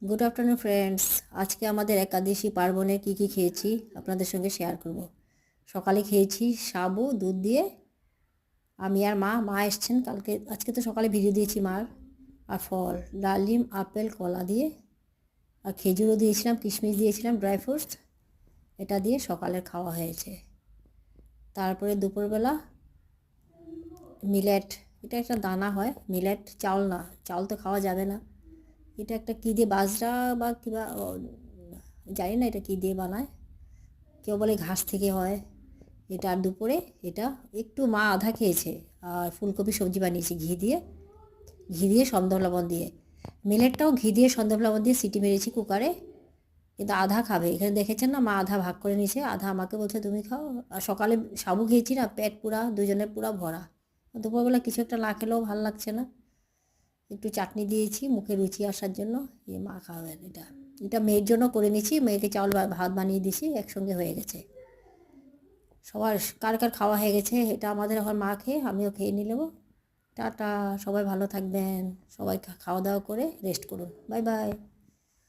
Good afternoon friends. আজকে আমাদের একাদশী পার্বণে কি খেয়েছি আপনাদের সঙ্গে শেয়ার করব। সকালে খেয়েছি সাবু দুধ দিয়ে। আমি আর মা এসছেন কালকে, আজকে তো সকালে ভিডিও দিয়েছি মার। আর ফল ডালিম আপেল কলা দিয়ে, আর খেজুরও দিয়েছিলাম, কিশমিশ দিয়েছিলাম, ড্রাই ফ্রুটস। এটা দিয়ে সকালের খাওয়া হয়েছে। তারপরে দুপুরবেলা মিলেট, এটা একটা দানা হয়, মিলেট চাউল না, চাউল তো খাওয়া যাবে না। এটা একটা কী দিয়ে, বাজরা বা কিবা জানি না এটা কী দিয়ে বানায়, কেউ বলে ঘাস থেকে হয়। এটা আর দুপুরে এটা একটু মা আধা খেয়েছে। আর ফুলকপি সবজি বানিয়েছি ঘি দিয়ে সন্দেশ লবণ দিয়ে। মিলেটটাও ঘি দিয়ে সন্দেশ লবণ দিয়ে সিটি মেরেছি কুকারে, কিন্তু আধা খাবে। এখানে দেখেছেন না, মা আধা ভাগ করে নিয়েছে, আধা আমাকে বলছে তুমি খাও। আর সকালে সাবু খেয়েছি না, পেট পুরা দুজনের পুরা ভরা। দুপুরবেলা কিছু একটা না খেলেও ভালো লাগছে না। একটু চাটনি দিয়েছি মুখে রুচি আসার জন্য। মা খাবেন এটা। এটা মেয়ের জন্য করে নিয়েছি, মেয়েকে চাউল ভাত বানিয়ে দিয়েছি, একসঙ্গে হয়ে গেছে। সবার কার কার খাওয়া হয়ে গেছে, এটা আমাদের এখন মা খেয়ে আমিও খেয়ে নিলাম। টাটা, সবাই ভালো থাকবেন, সবাই খাওয়া দাওয়া করে রেস্ট করুন, বাই বাই।